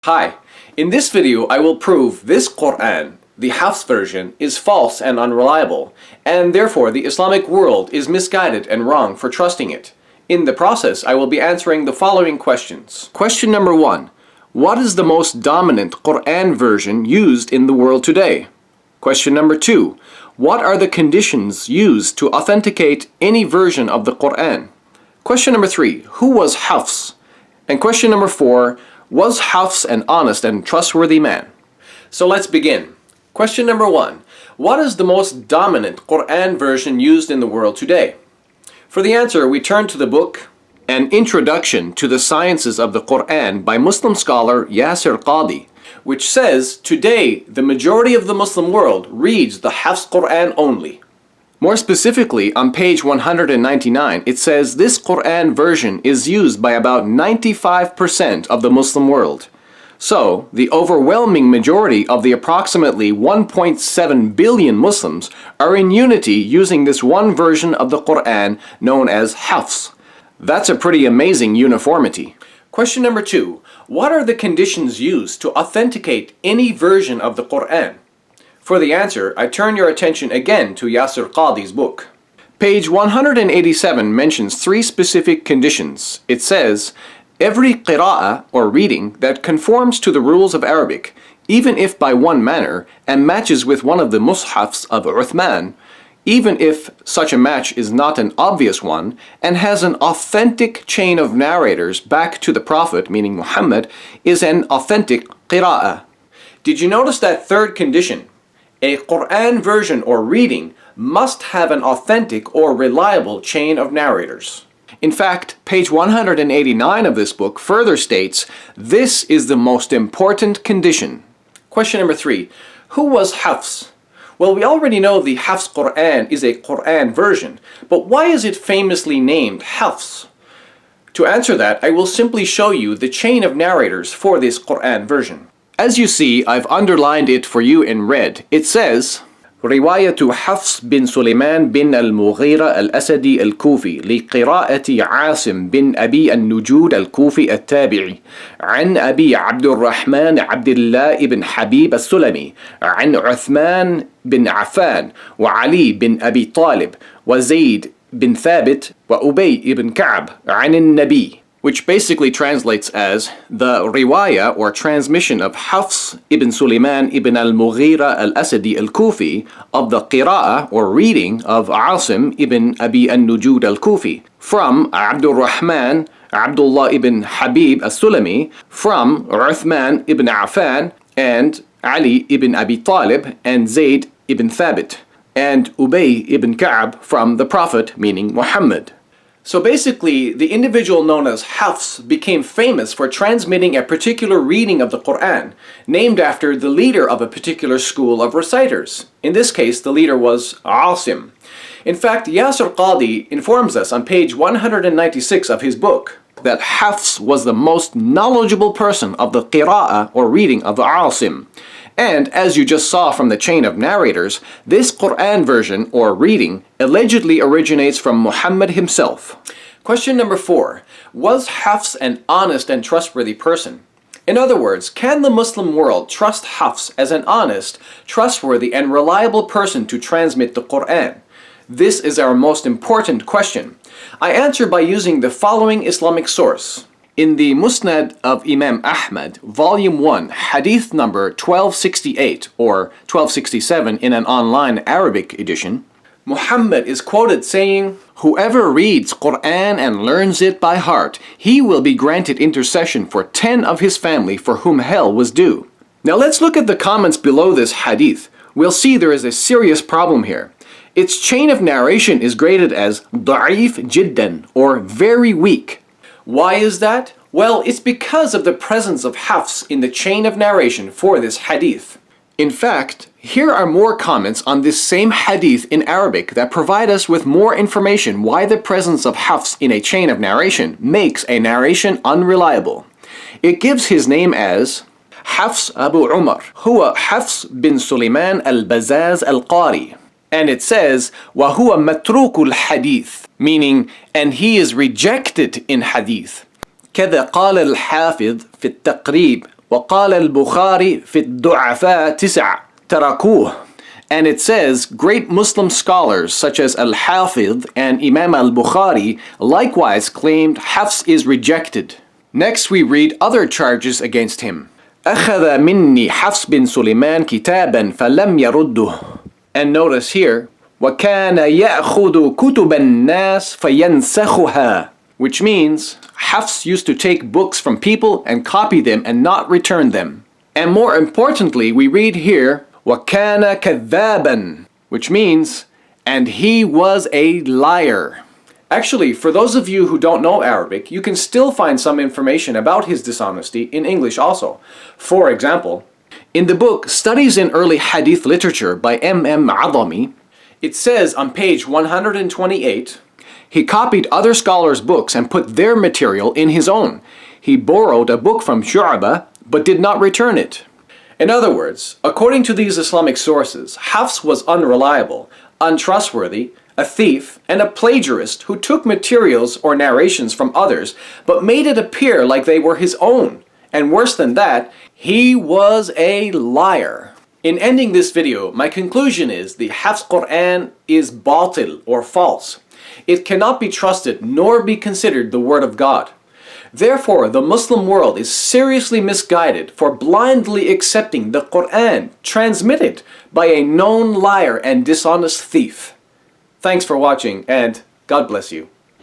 Hi, in this video I will prove this Quran, the Hafs version, is false and unreliable, and therefore the Islamic world is misguided and wrong for trusting it. In the process, I will be answering the following questions. Question number 1. What is the most dominant Quran version used in the world today? Question number 2. What are the conditions used to authenticate any version of the Quran? Question number 3. Who was Hafs? And question number 4. Was Hafs an honest and trustworthy man? So let's begin. Question number 1. What is the most dominant Quran version used in the world today? For the answer, we turn to the book An Introduction to the Sciences of the Quran by Muslim scholar Yasir Qadhi, which says, today the majority of the Muslim world reads the Hafs Quran only. More specifically, on page 199, it says this Quran version is used by about 95% of the Muslim world. So, the overwhelming majority of the approximately 1.7 billion Muslims are in unity using this one version of the Quran known as Hafs. That's a pretty amazing uniformity. Question number 2. What are the conditions used to authenticate any version of the Quran? For the answer, I turn your attention again to Yasir Qadhi's book. Page 187 mentions 3 specific conditions. It says, every qira'ah or reading that conforms to the rules of Arabic, even if by one manner, and matches with one of the mushafs of Uthman, even if such a match is not an obvious one, and has an authentic chain of narrators back to the Prophet, meaning Muhammad, is an authentic qira'ah. Did you notice that third condition? A Quran version or reading must have an authentic or reliable chain of narrators. In fact, page 189 of this book further states, this is the most important condition. Question number 3. Who was Hafs? Well, we already know the Hafs Quran is a Quran version, but why is it famously named Hafs? To answer that, I will simply show you the chain of narrators for this Quran version. As you see, I've underlined it for you in red. It says, رواية حفص بن سليمان بن المغيرة الأسدي الكوفي لقراءة عاصم بن أبي النجود الكوفي التابعي عن أبي عبد الرحمن عبد الله بن حبيب السلمي عن عثمان بن عفان وعلي بن أبي طالب وزيد بن ثابت وأبي بن كعب عن النبي, which basically translates as the riwayah or transmission of Hafs ibn Sulaiman ibn al-Mughira al-Asadi al-Kufi of the qira'ah or reading of Asim ibn Abi al-Nujud al-Kufi from Abdul Rahman Abdullah ibn Habib al-Sulami from Uthman ibn Affan and Ali ibn Abi Talib and Zayd ibn Thabit and Ubay ibn Ka'b from the Prophet, meaning Muhammad. So basically, the individual known as Hafs became famous for transmitting a particular reading of the Quran, named after the leader of a particular school of reciters. In this case, the leader was Asim. In fact, Yasir Qadhi informs us on page 196 of his book that Hafs was the most knowledgeable person of the qira'ah or reading of Asim. And as you just saw from the chain of narrators, this Quran version or reading allegedly originates from Muhammad himself. Question number 4. Was Hafs an honest and trustworthy person? In other words, can the Muslim world trust Hafs as an honest, trustworthy, and reliable person to transmit the Quran? This is our most important question. I answer by using the following Islamic source. In the Musnad of Imam Ahmad, Volume 1, Hadith number 1268 or 1267 in an online Arabic edition, Muhammad is quoted saying, whoever reads Quran and learns it by heart, he will be granted intercession for 10 of his family for whom hell was due. Now let's look at the comments below this hadith. We'll see there is a serious problem here. Its chain of narration is graded as da'if jiddan or very weak. Why is that? Well, it's because of the presence of Hafs in the chain of narration for this hadith. In fact, here are more comments on this same hadith in Arabic that provide us with more information why the presence of Hafs in a chain of narration makes a narration unreliable. It gives his name as Hafs Abu Umar, huwa Hafs bin Sulaiman al-Bazaz al-Qari. And it says, وَهُوَ مَتْرُوكُ الْحَدِيثِ, meaning, and he is rejected in hadith. كذا قال الحافظ في التقريب وقال البخاري في الضعفاء 9 تركوه. And it says, great Muslim scholars such as Al-Hafidh and Imam al-Bukhari likewise claimed Hafs is rejected. Next we read other charges against him. أخذ مني حفص بن سليمان كتابا فلم يرده. And notice here, وكان يأخذ كتب الناس فينسخها, which means Hafs used to take books from people and copy them and not return them. And more importantly, we read here, وَكَانَ كَذَّابًا, which means, and he was a liar. Actually, for those of you who don't know Arabic, you can still find some information about his dishonesty in English also. For example, in the book Studies in Early Hadith Literature by M.M. Adami, it says on page 128, he copied other scholars' books and put their material in his own. He borrowed a book from Shu'bah, but did not return it. In other words, according to these Islamic sources, Hafs was unreliable, untrustworthy, a thief, and a plagiarist who took materials or narrations from others, but made it appear like they were his own. And worse than that, he was a liar. In ending this video, my conclusion is the Hafs Quran is batil or false. It cannot be trusted nor be considered the word of God. Therefore, the Muslim world is seriously misguided for blindly accepting the Quran transmitted by a known liar and dishonest thief. Thanks for watching, and God bless you.